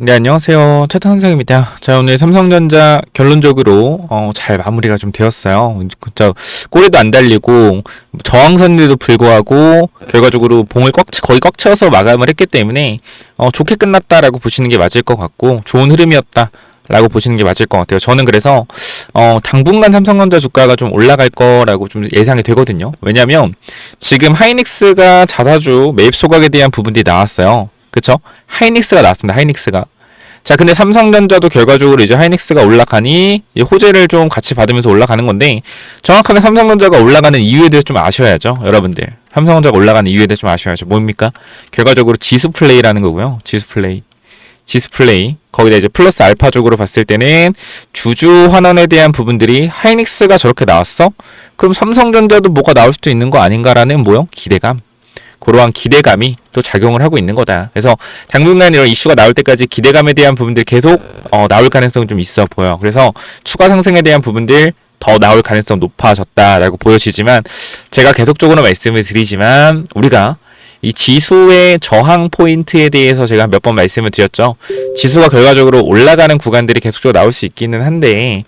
네, 안녕하세요. 차탄상입니다. 자, 오늘 삼성전자 결론적으로 잘 마무리가 좀 되었어요. 진짜 꼬리도 안 달리고 저항선에도 불구하고 결과적으로 봉을 거의 꽉 채워서 마감을 했기 때문에 좋게 끝났다라고 보시는 게 맞을 것 같고 좋은 흐름이었다. 라고 보시는 게 맞을 것 같아요. 저는 그래서 당분간 삼성전자 주가가 좀 올라갈 거라고 좀 예상이 되거든요. 왜냐면 지금 하이닉스가 자사주 매입 소각에 대한 부분들이 나왔어요. 그쵸? 하이닉스가 나왔습니다. 하이닉스가. 자, 근데 삼성전자도 결과적으로 이제 하이닉스가 올라가니 호재를 좀 같이 받으면서 올라가는 건데 정확하게 삼성전자가 올라가는 이유에 대해서 좀 아셔야죠. 여러분들. 삼성전자가 올라가는 이유에 대해서 좀 아셔야죠. 뭡니까? 결과적으로 지수 플레이라는 거고요. 지수 플레이. 거기다 이제 플러스 알파적으로 봤을 때는 주주 환원에 대한 부분들이 하이닉스가 저렇게 나왔어? 그럼 삼성전자도 뭐가 나올 수도 있는 거 아닌가라는 기대감. 그러한 기대감이 또 작용을 하고 있는 거다. 그래서 당분간 이런 이슈가 나올 때까지 기대감에 대한 부분들 계속 나올 가능성이 좀 있어 보여. 그래서 추가 상승에 대한 부분들 더 나올 가능성 높아졌다라고 보여지지만 제가 계속적으로 말씀을 드리지만 우리가 이 지수의 저항 포인트에 대해서 제가 몇 번 말씀을 드렸죠. 지수가 결과적으로 올라가는 구간들이 계속적으로 나올 수 있기는 한데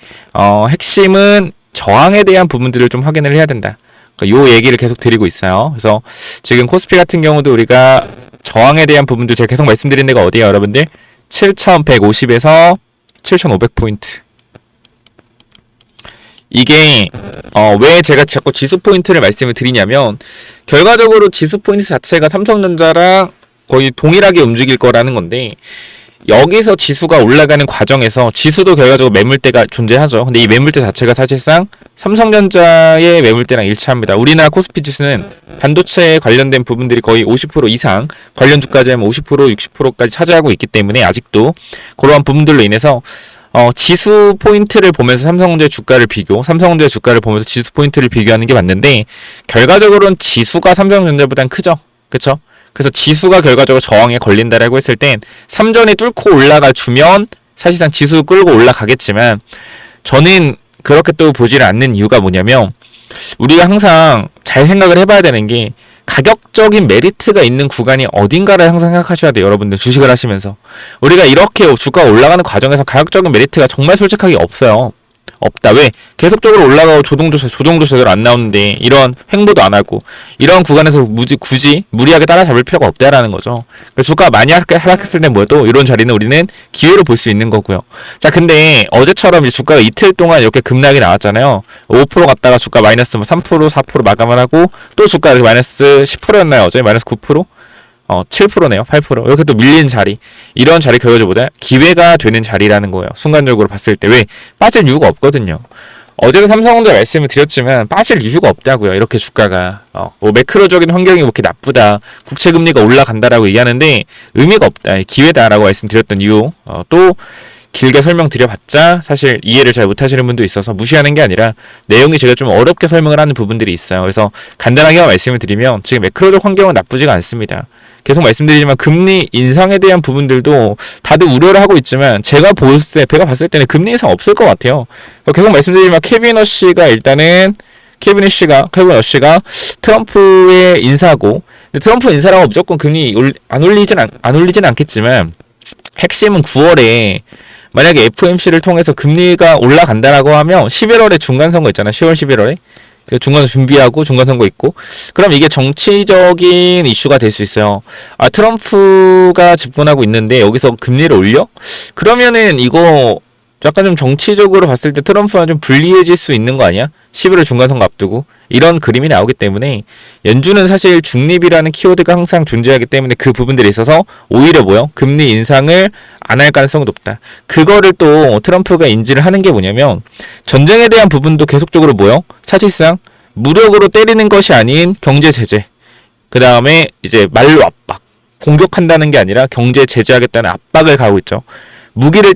핵심은 저항에 대한 부분들을 좀 확인을 해야 된다. 요 얘기를 계속 드리고 있어요. 그래서 지금 코스피 같은 경우도 우리가 저항에 대한 부분들 제가 계속 말씀드린 데가 어디예요, 여러분들? 7150에서 7500포인트. 이게 왜 제가 자꾸 지수 포인트를 말씀을 드리냐면 결과적으로 지수 포인트 자체가 삼성전자랑 거의 동일하게 움직일 거라는 건데 여기서 지수가 올라가는 과정에서 지수도 결과적으로 매물대가 존재하죠. 근데 이 매물대 자체가 사실상 삼성전자의 매물대랑 일치합니다. 우리나라 코스피 지수는 반도체에 관련된 부분들이 거의 50% 이상 관련 주까지 하면 50% 60%까지 차지하고 있기 때문에 아직도 그러한 부분들로 인해서 지수 포인트를 보면서 삼성전자 주가를 보면서 지수 포인트를 비교하는 게 맞는데 결과적으로는 지수가 삼성전자보단 크죠. 그쵸? 그래서 지수가 결과적으로 저항에 걸린다라고 했을 땐 삼전이 뚫고 올라가 주면 사실상 지수 끌고 올라가겠지만 저는 그렇게 또 보지를 않는 이유가 뭐냐면 우리가 항상 잘 생각을 해봐야 되는 게 가격적인 메리트가 있는 구간이 어딘가를 항상 생각하셔야 돼요. 여러분들 주식을 하시면서 우리가 이렇게 주가가 올라가는 과정에서 가격적인 메리트가 정말 솔직하게 없어요. 없다. 왜? 계속적으로 올라가고 조정도 제대로 안 나오는데 이런 횡보도 안 하고 이런 구간에서 굳이 무리하게 따라잡을 필요가 없다라는 거죠. 그러니까 주가가 많이 하락했을 때 뭐도 이런 자리는 우리는 기회로 볼 수 있는 거고요. 자, 근데 어제처럼 이제 주가가 이틀 동안 이렇게 급락이 나왔잖아요. 5% 갔다가 주가 마이너스 3%, 4% 마감을 하고 또 주가가 마이너스 10%였나요? 어제 마이너스 9%? 7%네요. 8%. 이렇게 또 밀린 자리. 이런 자리 결과적으로 기회가 되는 자리라는 거예요. 순간적으로 봤을 때. 왜? 빠질 이유가 없거든요. 어제도 삼성전자 말씀을 드렸지만 빠질 이유가 없다고요. 이렇게 주가가. 매크로적인 환경이 그렇게 나쁘다. 국채금리가 올라간다라고 얘기하는데 의미가 없다. 기회다라고 말씀드렸던 이유. 또 길게 설명드려봤자 사실 이해를 잘 못하시는 분도 있어서 무시하는 게 아니라 내용이 제가 좀 어렵게 설명을 하는 부분들이 있어요. 그래서 간단하게 말씀을 드리면 지금 매크로적 환경은 나쁘지가 않습니다. 계속 말씀드리지만 금리 인상에 대한 부분들도 다들 우려를 하고 있지만 제가 봤을 때는 금리 인상 없을 것 같아요. 계속 말씀드리지만 케빈 어시가 트럼프의 인사고 트럼프 인사라고 무조건 금리 안 올리진 않겠지만 핵심은 9월에 만약에 FOMC를 통해서 금리가 올라간다라고 하면 11월에 중간선거 있잖아. 10월 11월에 중간선거 준비하고 중간선거 있고 그럼 이게 정치적인 이슈가 될 수 있어요. 트럼프가 집권하고 있는데 여기서 금리를 올려? 그러면은 이거 약간 좀 정치적으로 봤을 때 트럼프와 좀 불리해질 수 있는 거 아니야? 11월 중간선거 앞두고 이런 그림이 나오기 때문에 연준은 사실 중립이라는 키워드가 항상 존재하기 때문에 그 부분들에 있어서 오히려 금리 인상을 안 할 가능성이 높다. 그거를 또 트럼프가 인지를 하는 게 뭐냐면 전쟁에 대한 부분도 계속적으로 사실상 무력으로 때리는 것이 아닌 경제 제재. 그 다음에 이제 말로 압박. 공격한다는 게 아니라 경제 제재하겠다는 압박을 가하고 있죠. 무기를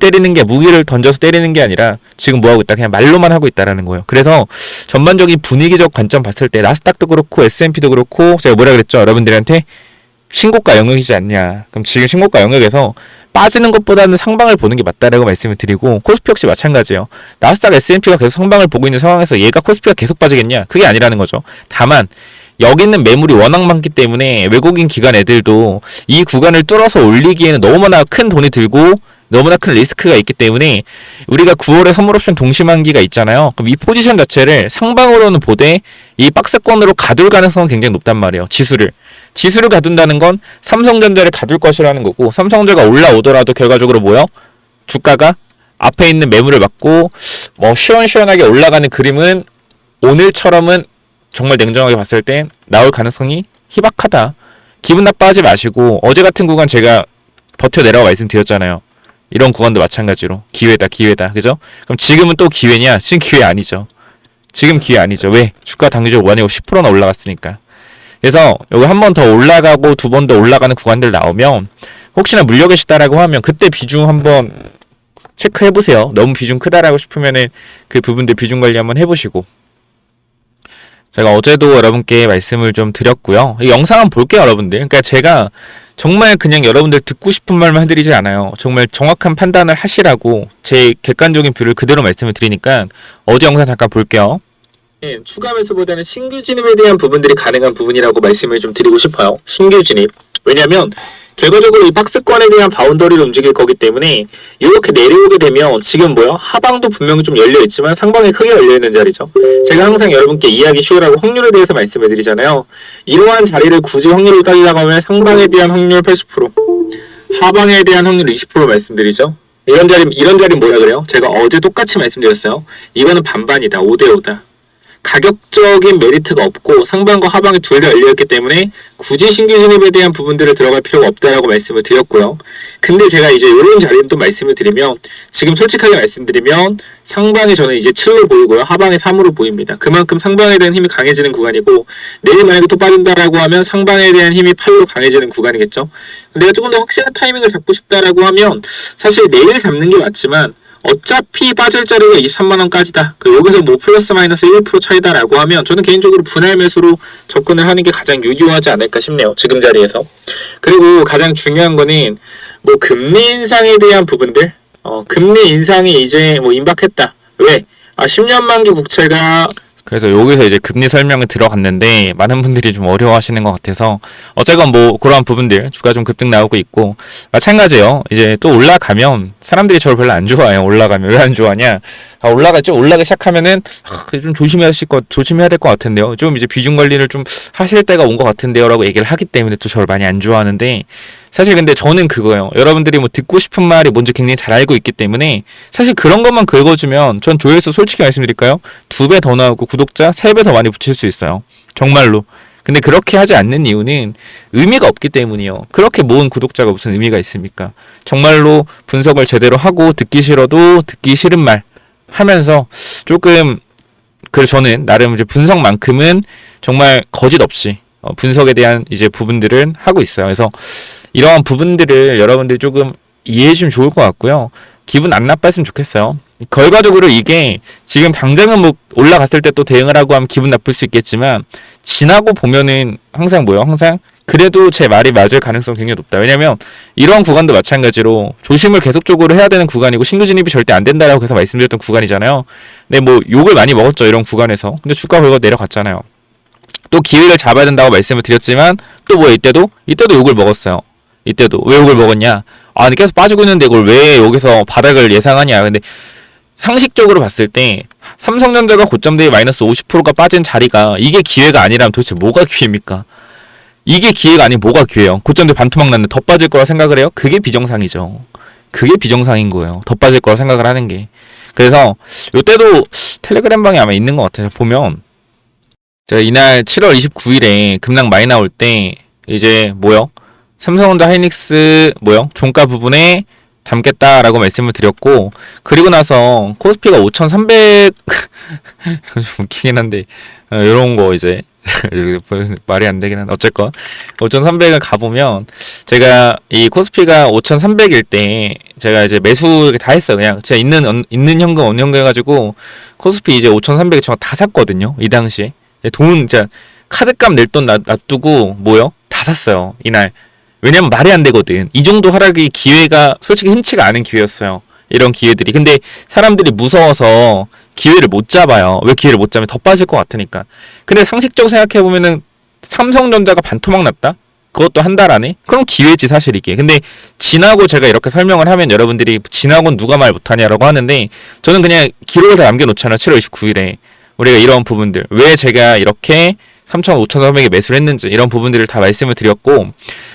던져서 때리는 게 아니라 지금 뭐하고 있다? 그냥 말로만 하고 있다라는 거예요. 그래서 전반적인 분위기적 관점 봤을 때 나스닥도 그렇고 S&P도 그렇고 제가 뭐라 그랬죠? 여러분들한테 신고가 영역이지 않냐. 그럼 지금 신고가 영역에서 빠지는 것보다는 상방을 보는 게 맞다라고 말씀을 드리고 코스피 역시 마찬가지예요. 나스닥 S&P가 계속 상방을 보고 있는 상황에서 얘가 코스피가 계속 빠지겠냐? 그게 아니라는 거죠. 다만 여기 있는 매물이 워낙 많기 때문에 외국인 기관 애들도 이 구간을 뚫어서 올리기에는 너무나 큰 돈이 들고 너무나 큰 리스크가 있기 때문에 우리가 9월에 선물옵션 동시만기가 있잖아요. 그럼 이 포지션 자체를 상방으로는 보되 이 박스권으로 가둘 가능성은 굉장히 높단 말이에요. 지수를 가둔다는 건 삼성전자를 가둘 것이라는 거고, 삼성전자가 올라오더라도 결과적으로 뭐요? 주가가 앞에 있는 매물을 맞고 뭐 시원시원하게 올라가는 그림은 오늘처럼은 정말 냉정하게 봤을 땐 나올 가능성이 희박하다. 기분 나빠하지 마시고, 어제 같은 구간 제가 버텨내라고 말씀드렸잖아요. 이런 구간도 마찬가지로 기회다 그죠? 그럼 지금은 또 기회냐? 지금 기회 아니죠. 지금 기회 아니죠. 왜? 주가 당기적으로 원이고 10%나 올라갔으니까. 그래서 여기 한 번 더 올라가고 두 번 더 올라가는 구간들 나오면 혹시나 물려 계시다라고 하면 그때 비중 한번 체크해보세요. 너무 비중 크다라고 싶으면은 그 부분들 비중 관리 한번 해보시고. 제가 어제도 여러분께 말씀을 좀 드렸고요. 이 영상 한번 볼게요, 여러분들. 그러니까 제가 정말 그냥 여러분들 듣고 싶은 말만 해드리지 않아요. 정말 정확한 판단을 하시라고 제 객관적인 뷰를 그대로 말씀을 드리니까 어제 영상 잠깐 볼게요. 추가 매수보다는 신규 진입에 대한 부분들이 가능한 부분이라고 말씀을 좀 드리고 싶어요. 신규 진입. 왜냐면 결과적으로 이 박스권에 대한 바운더리를 움직일 거기 때문에 이렇게 내려오게 되면 지금 뭐요? 하방도 분명히 좀 열려있지만 상방이 크게 열려있는 자리죠. 제가 항상 여러분께 이해하기 쉬우라고 확률에 대해서 말씀을 드리잖아요. 이러한 자리를 굳이 확률로 따지자고 하면 상방에 대한 확률 80%, 하방에 대한 확률 20% 말씀드리죠. 이런 자리 뭐라 그래요? 제가 어제 똑같이 말씀드렸어요. 이거는 반반이다. 5대5다. 가격적인 메리트가 없고 상방과 하방이 둘 다 열려있기 때문에 굳이 신규 진입에 대한 부분들을 들어갈 필요가 없다라고 말씀을 드렸고요. 근데 제가 이제 이런 자리는 또 말씀을 드리면, 지금 솔직하게 말씀드리면 상방이 저는 이제 7로 보이고요. 하방이 3으로 보입니다. 그만큼 상방에 대한 힘이 강해지는 구간이고, 내일 만약에 또 빠진다라고 하면 상방에 대한 힘이 8로 강해지는 구간이겠죠. 내가 조금 더 확실한 타이밍을 잡고 싶다라고 하면 사실 내일 잡는 게 맞지만 어차피 빠질 자리가 23만원까지다. 여기서 뭐 플러스 마이너스 1% 차이다라고 하면 저는 개인적으로 분할 매수로 접근을 하는 게 가장 유효하지 않을까 싶네요. 지금 자리에서. 그리고 가장 중요한 거는 뭐 금리 인상에 대한 부분들, 금리 인상이 이제 뭐 임박했다. 왜? 10년 만기 국채가, 그래서 여기서 이제 금리 설명을 들어갔는데 많은 분들이 좀 어려워하시는 것 같아서 어쨌건 뭐 그러한 부분들 주가 좀 급등 나오고 있고, 마찬가지예요. 이제 또 올라가면 사람들이 저를 별로 안 좋아해요. 올라가면 왜 안 좋아하냐? 올라가죠. 올라가기 시작하면은 좀 조심해야 될 것 같은데요. 좀 이제 비중 관리를 좀 하실 때가 온 것 같은데요라고 얘기를 하기 때문에 또 저를 많이 안 좋아하는데, 사실 근데 저는 그거예요. 여러분들이 뭐 듣고 싶은 말이 뭔지 굉장히 잘 알고 있기 때문에 사실 그런 것만 긁어주면 전 조회수 솔직히 말씀드릴까요? 2배 더 나오고 구독자 3배 더 많이 붙일 수 있어요. 정말로. 근데 그렇게 하지 않는 이유는 의미가 없기 때문이요. 그렇게 모은 구독자가 무슨 의미가 있습니까? 정말로 분석을 제대로 하고 듣기 싫어도 듣기 싫은 말 하면서 조금, 그래서 저는 나름 이제 분석만큼은 정말 거짓 없이 분석에 대한 이제 부분들은 하고 있어요. 그래서 이러한 부분들을 여러분들이 조금 이해해 주시면 좋을 것 같고요. 기분 안 나빴으면 좋겠어요. 결과적으로 이게 지금 당장은 뭐 올라갔을 때 또 대응을 하고 하면 기분 나쁠 수 있겠지만 지나고 보면은 항상 뭐요? 항상 그래도 제 말이 맞을 가능성이 굉장히 높다. 왜냐면 이런 구간도 마찬가지로 조심을 계속적으로 해야 되는 구간이고 신규 진입이 절대 안 된다라고 해서 말씀드렸던 구간이잖아요. 근데 뭐 욕을 많이 먹었죠. 이런 구간에서. 근데 주가 결과 내려갔잖아요. 또 기회를 잡아야 된다고 말씀을 드렸지만 또 뭐 이때도 욕을 먹었어요. 이때도 왜 욕을 먹었냐? 근데 계속 빠지고 있는데 이걸 왜 여기서 바닥을 예상하냐? 근데 상식적으로 봤을 때 삼성전자가 고점 대비 마이너스 50%가 빠진 자리가 이게 기회가 아니라면 도대체 뭐가 기회입니까? 이게 기회가 아닌 뭐가 기회예요? 고점 대비 반토막 났는데 더 빠질 거라 생각을 해요? 그게 비정상이죠. 그게 비정상인 거예요. 더 빠질 거라 생각을 하는 게. 그래서 요때도 텔레그램 방에 아마 있는 것 같아요. 보면 제가 이날 7월 29일에 급락 많이 나올 때 이제 뭐요? 삼성전자 하이닉스 뭐요? 종가 부분에 담겠다라고 말씀을 드렸고, 그리고 나서 코스피가 5,300 좀 웃기긴 한데 이런 거 이제 말이 안 되긴 한데 어쨌건 5,300을 가보면 제가 이 코스피가 5,300일 때 제가 이제 매수 다 했어요. 그냥 제가 있는 현금 언현금 해가지고 코스피 이제 5,300에 정말 다 샀거든요. 이 당시에 돈 진짜 카드값 낼 돈 놔두고 뭐요? 다 샀어요 이날. 왜냐면 말이 안 되거든. 이 정도 하락이 기회가 솔직히 흔치가 않은 기회였어요. 이런 기회들이. 근데 사람들이 무서워서 기회를 못 잡아요. 왜 기회를 못 잡으면 더 빠질 것 같으니까. 근데 상식적으로 생각해보면은 삼성전자가 반토막 났다? 그것도 한 달 안에? 그럼 기회지 사실 이게. 근데 지나고 제가 이렇게 설명을 하면 여러분들이 지나고는 누가 말 못하냐라고 하는데 저는 그냥 기록을 다 남겨놓잖아요. 7월 29일에 우리가 이런 부분들 왜 제가 이렇게 3,500에 매수를 했는지 이런 부분들을 다 말씀을 드렸고,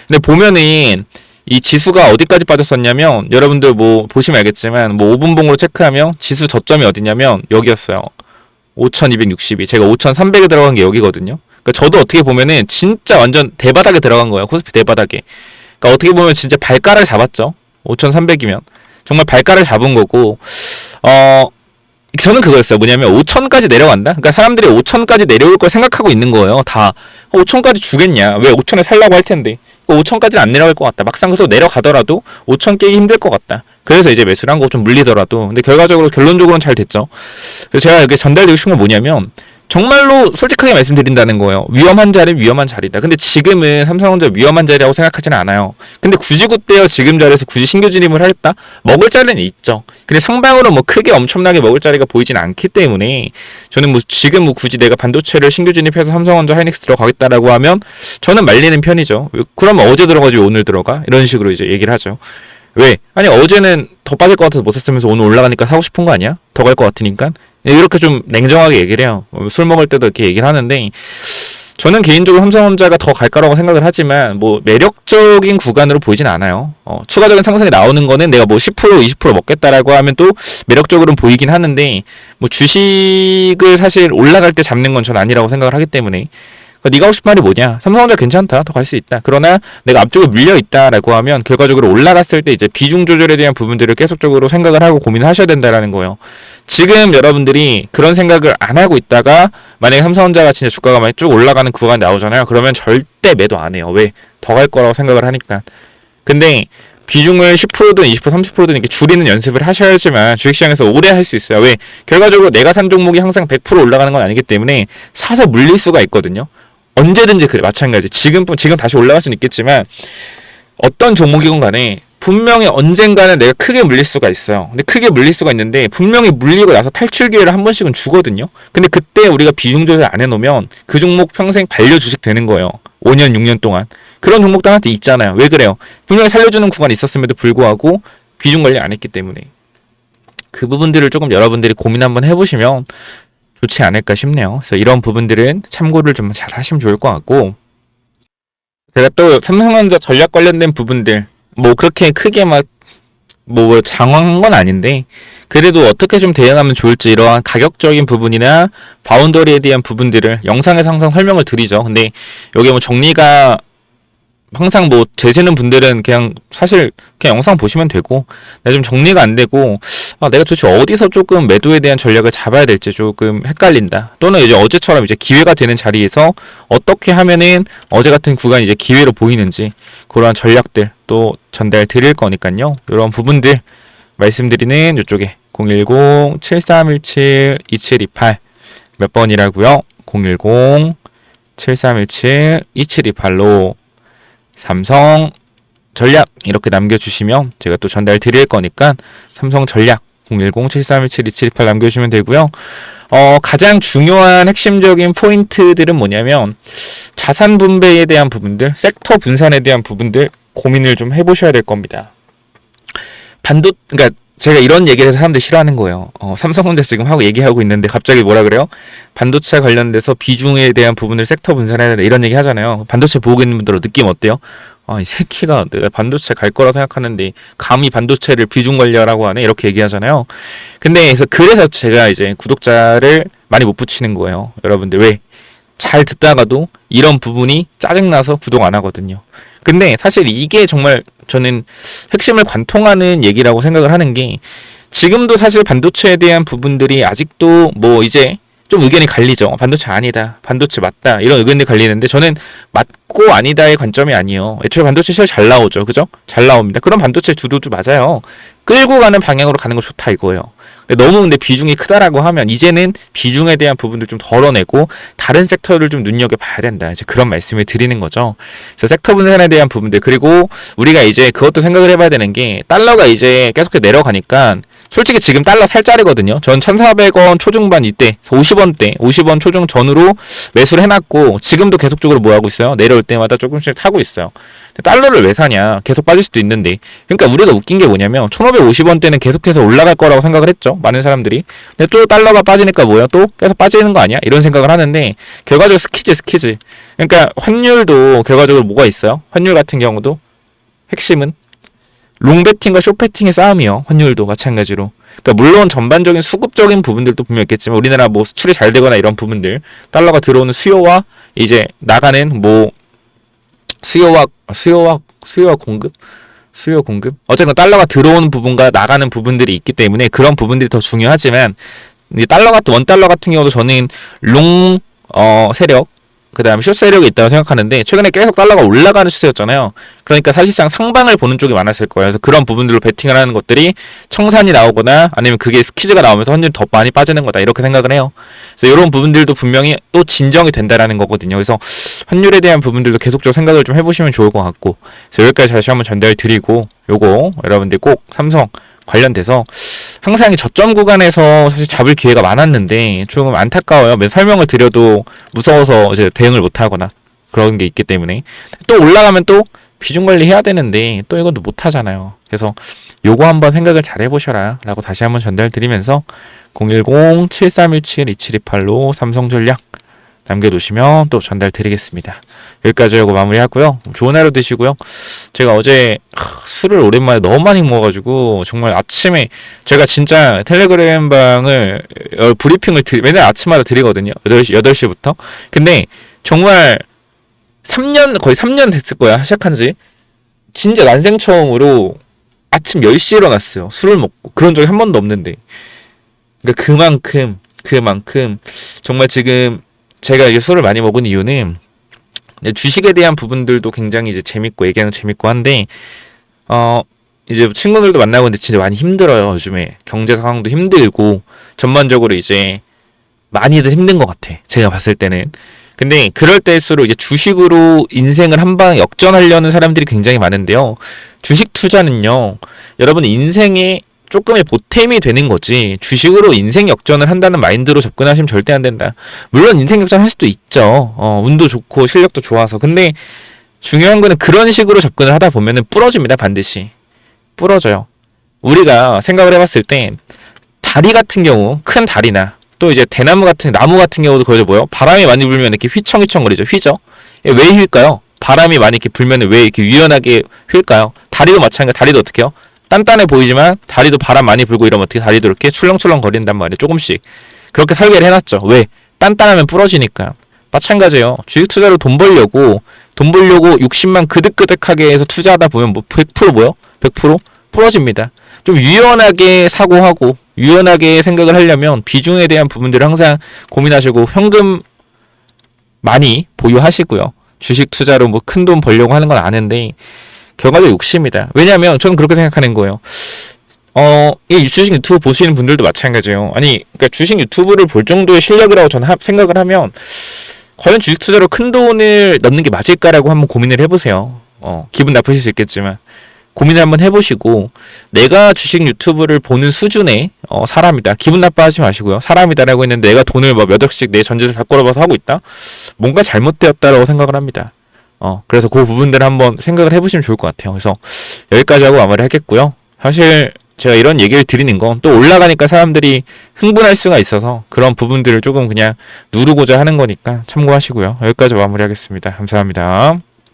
근데 보면은 이 지수가 어디까지 빠졌었냐면 여러분들 뭐 보시면 알겠지만 뭐 5분봉으로 체크하면 지수 저점이 어디냐면 여기였어요. 5,262. 제가 5,300에 들어간 게 여기거든요. 그러니까 저도 어떻게 보면은 진짜 완전 대바닥에 들어간 거예요. 코스피 대바닥에. 그러니까 어떻게 보면 진짜 발가락을 잡았죠. 5,300이면 정말 발가락을 잡은 거고, 저는 그거였어요. 뭐냐면 5천까지 내려간다. 그러니까 사람들이 5천까지 내려올 걸 생각하고 있는 거예요. 다 5천까지 주겠냐? 왜 5천에 살라고 할 텐데. 5천까지는 안 내려갈 것 같다. 막상 또 내려가더라도 5천 깨기 힘들 것 같다. 그래서 이제 매수를 한 거 좀 물리더라도. 근데 결론적으로는 잘 됐죠. 그래서 제가 이렇게 전달드리고 싶은 건 뭐냐면 정말로 솔직하게 말씀드린다는 거예요. 위험한 자리는 위험한 자리다. 근데 지금은 삼성전자 위험한 자리라고 생각하지는 않아요. 근데 굳이 그때요 지금 자리에서 굳이 신규 진입을 하겠다? 먹을 자리는 있죠. 근데 상방으로 뭐 크게 엄청나게 먹을 자리가 보이진 않기 때문에 저는 뭐 지금 뭐 굳이 내가 반도체를 신규 진입해서 삼성전자 하이닉스 들어가겠다라고 하면 저는 말리는 편이죠. 그러면 어제 들어가지 오늘 들어가? 이런 식으로 이제 얘기를 하죠. 왜? 아니 어제는 더 빠질 것 같아서 못 샀으면서 오늘 올라가니까 사고 싶은 거 아니야? 더 갈 것 같으니까? 이렇게 좀 냉정하게 얘기를 해요. 술 먹을 때도 이렇게 얘기를 하는데 저는 개인적으로 삼성전자가 더 갈 거라고 생각을 하지만 뭐 매력적인 구간으로 보이진 않아요. 추가적인 상승이 나오는 거는 내가 뭐 10% 20% 먹겠다라고 하면 또 매력적으로는 보이긴 하는데 뭐 주식을 사실 올라갈 때 잡는 건 전 아니라고 생각을 하기 때문에 네가 하고 싶은 말이 뭐냐? 삼성전자 괜찮다. 더 갈 수 있다. 그러나 내가 앞쪽에 물려 있다라고 하면 결과적으로 올라갔을 때 이제 비중 조절에 대한 부분들을 계속적으로 생각을 하고 고민을 하셔야 된다라는 거예요. 지금 여러분들이 그런 생각을 안 하고 있다가 만약에 삼성전자가 진짜 주가가 많이 쭉 올라가는 구간이 나오잖아요. 그러면 절대 매도 안 해요. 왜? 더 갈 거라고 생각을 하니까. 근데 비중을 10%든 20%, 30%든 이렇게 줄이는 연습을 하셔야지만 주식시장에서 오래 할 수 있어요. 왜? 결과적으로 내가 산 종목이 항상 100% 올라가는 건 아니기 때문에 사서 물릴 수가 있거든요. 언제든지 그래. 마찬가지. 지금 다시 올라갈 수는 있겠지만 어떤 종목이건 간에 분명히 언젠가는 내가 크게 물릴 수가 있어요. 근데 크게 물릴 수가 있는데 분명히 물리고 나서 탈출 기회를 한 번씩은 주거든요. 근데 그때 우리가 비중 조절 안 해놓으면 그 종목 평생 반려 주식 되는 거예요. 5년, 6년 동안. 그런 종목도 한테 있잖아요. 왜 그래요? 분명히 살려주는 구간이 있었음에도 불구하고 비중 관리 안 했기 때문에. 그 부분들을 조금 여러분들이 고민 한번 해보시면 좋지 않을까 싶네요. 그래서 이런 부분들은 참고를 좀 잘 하시면 좋을 것 같고, 제가 또 삼성전자 전략 관련된 부분들 뭐 그렇게 크게 막 뭐 장황한 건 아닌데 그래도 어떻게 좀 대응하면 좋을지 이러한 가격적인 부분이나 바운더리에 대한 부분들을 영상에서 항상 설명을 드리죠. 근데 여기 뭐 정리가 항상 뭐 되시는 분들은 그냥 사실 그냥 영상 보시면 되고, 내가 좀 정리가 안 되고 내가 도대체 어디서 조금 매도에 대한 전략을 잡아야 될지 조금 헷갈린다, 또는 이제 어제처럼 이제 기회가 되는 자리에서 어떻게 하면은 어제 같은 구간이 이제 기회로 보이는지 그러한 전략들 또 전달 드릴 거니까요. 이런 부분들 말씀드리는 이쪽에 010-7317-2728 몇 번이라고요? 010-7317-2728로 삼성 전략 이렇게 남겨주시면 제가 또 전달 드릴 거니까 삼성 전략 010-7317-2728 남겨주시면 되고요. 가장 중요한 핵심적인 포인트들은 뭐냐면 자산 분배에 대한 부분들, 섹터 분산에 대한 부분들 고민을 좀 해보셔야 될 겁니다. 그러니까 제가 이런 얘기를 해서 사람들이 싫어하는 거예요. 삼성전자 지금 하고 얘기하고 있는데 갑자기 뭐라 그래요? 반도체 관련돼서 비중에 대한 부분을 섹터 분산해야 된다 이런 얘기 하잖아요. 반도체 보고 있는 분들은 느낌 어때요? 이 새끼가 내가 반도체 갈 거라 생각하는데 감히 반도체를 비중 관리하라고 하네? 이렇게 얘기하잖아요. 근데 그래서 제가 이제 구독자를 많이 못 붙이는 거예요. 여러분들 왜? 잘 듣다가도 이런 부분이 짜증나서 구독 안 하거든요. 근데 사실 이게 정말 저는 핵심을 관통하는 얘기라고 생각을 하는 게, 지금도 사실 반도체에 대한 부분들이 아직도 뭐 이제 좀 의견이 갈리죠. 반도체 아니다, 반도체 맞다, 이런 의견이 갈리는데 저는 맞고 아니다의 관점이 아니에요. 애초에 반도체 시절 잘 나오죠. 그죠? 잘 나옵니다. 그럼 반도체 주도주 맞아요. 끌고 가는 방향으로 가는 거 좋다 이거예요. 근데 비중이 크다라고 하면 이제는 비중에 대한 부분들 좀 덜어내고 다른 섹터를 좀 눈여겨봐야 된다. 이제 그런 말씀을 드리는 거죠. 그래서 섹터 분산에 대한 부분들, 그리고 우리가 이제 그것도 생각을 해봐야 되는 게 달러가 이제 계속 내려가니까 솔직히 지금 달러 살 자리거든요. 전 1,400원 초중반 이때 50원대 50원 초중 전으로 매수를 해놨고 지금도 계속적으로 뭐 하고 있어요? 내려올 때마다 조금씩 타고 있어요. 달러를 왜 사냐? 계속 빠질 수도 있는데. 그러니까 우리가 웃긴 게 뭐냐면 1,550원대는 계속해서 올라갈 거라고 생각을 했죠. 많은 사람들이. 근데 또 달러가 빠지니까 뭐야? 또 계속 빠지는 거 아니야? 이런 생각을 하는데 결과적으로 스키즈. 그러니까 환율도 결과적으로 뭐가 있어요? 환율 같은 경우도 핵심은 롱배팅과 숏배팅의 싸움이요. 환율도 마찬가지로. 그러니까 물론 전반적인 수급적인 부분들도 분명 있겠지만 우리나라 뭐 수출이 잘 되거나 이런 부분들, 달러가 들어오는 수요와 이제 나가는 뭐 수요 공급 어쨌든 달러가 들어오는 부분과 나가는 부분들이 있기 때문에 그런 부분들이 더 중요하지만 달러가 또 원달러 같은 경우도 저는 롱 세력 그 다음에 숏 세력이 있다고 생각하는데 최근에 계속 달러가 올라가는 추세였잖아요. 그러니까 사실상 상방을 보는 쪽이 많았을 거예요. 그래서 그런 부분들로 베팅을 하는 것들이 청산이 나오거나 아니면 그게 스키즈가 나오면서 환율이 더 많이 빠지는 거다 이렇게 생각을 해요. 그래서 이런 부분들도 분명히 또 진정이 된다라는 거거든요. 그래서 환율에 대한 부분들도 계속적으로 생각을 좀 해보시면 좋을 것 같고, 그래서 여기까지 다시 한번 전달드리고, 요거 여러분들 꼭 삼성 관련돼서 항상 저점 구간에서 사실 잡을 기회가 많았는데 조금 안타까워요. 설명을 드려도 무서워서 이제 대응을 못 하거나 그런 게 있기 때문에 또 올라가면 또 비중 관리 해야 되는데 또 이건 못 하잖아요. 그래서 요거 한번 생각을 잘 해보셔라 라고 다시 한번 전달드리면서 010-7317-2728로 삼성전략 남겨두시면 또 전달드리겠습니다. 여기까지 하고 마무리하고요. 좋은 하루 되시고요. 제가 어제 술을 오랜만에 너무 많이 먹어가지고 정말 아침에 제가 진짜 텔레그램 방을 브리핑을 맨날 아침마다 드리거든요. 8시부터. 근데 정말 3년 거의 3년 됐을 거야. 시작한 지. 진짜 난생 처음으로 아침 10시에 일어났어요. 술을 먹고. 그런 적이 한 번도 없는데. 그러니까 그만큼 정말 지금 제가 이게 술을 많이 먹은 이유는 주식에 대한 부분들도 굉장히 이제 재밌고 얘기하는 재밌고 한데 이제 친구들도 만나고 있는데 진짜 많이 힘들어요. 요즘에 경제 상황도 힘들고 전반적으로 이제 많이들 힘든 것 같아. 제가 봤을 때는. 근데 그럴 때일수록 이제 주식으로 인생을 한 방 역전하려는 사람들이 굉장히 많은데요. 주식 투자는요, 여러분 인생의 조금의 보탬이 되는 거지 주식으로 인생 역전을 한다는 마인드로 접근하시면 절대 안 된다. 물론 인생 역전 할 수도 있죠. 운도 좋고 실력도 좋아서. 근데 중요한 거는 그런 식으로 접근을 하다 보면은 부러집니다. 반드시 부러져요. 우리가 생각을 해봤을 때 다리 같은 경우, 큰 다리나 또 이제 대나무 같은 나무 같은 경우도 거기서 뭐요? 바람이 많이 불면 이렇게 휘청휘청거리죠. 휘죠. 왜 휠까요? 바람이 많이 이렇게 불면 왜 이렇게 유연하게 휠까요? 다리도 마찬가지. 다리도 어떻게 해요? 단단해 보이지만 다리도 바람 많이 불고 이러면 어떻게 다리도 이렇게 출렁출렁 거린단 말이에요. 조금씩. 그렇게 설계를 해놨죠. 왜? 단단하면 부러지니까. 마찬가지예요. 주식 투자로 돈 벌려고 60만 그득그득하게 해서 투자하다 보면 뭐 100% 뭐요? 100% 부러집니다. 좀 유연하게 사고하고 유연하게 생각을 하려면 비중에 대한 부분들을 항상 고민하시고 현금 많이 보유하시고요. 주식 투자로 뭐 큰 돈 벌려고 하는 건 아는데 결과적으로 욕심이다. 왜냐면 저는 그렇게 생각하는 거예요. 이 주식 유튜브 보시는 분들도 마찬가지예요. 아니, 그러니까 주식 유튜브를 볼 정도의 실력이라고 저는 생각을 하면 과연 주식 투자로 큰 돈을 넣는 게 맞을까라고 한번 고민을 해보세요. 기분 나쁘실 수 있겠지만 고민을 한번 해보시고 내가 주식 유튜브를 보는 수준의 사람이다. 기분 나빠하지 마시고요. 사람이다라고 했는데 내가 돈을 뭐 몇 억씩 내 전재를 다 걸어봐서 하고 있다? 뭔가 잘못되었다라고 생각을 합니다. 그래서 그 부분들을 한번 생각을 해보시면 좋을 것 같아요. 그래서 여기까지 하고 마무리 하겠고요. 사실 제가 이런 얘기를 드리는 건 또 올라가니까 사람들이 흥분할 수가 있어서 그런 부분들을 조금 그냥 누르고자 하는 거니까 참고하시고요. 여기까지 마무리 하겠습니다. 감사합니다.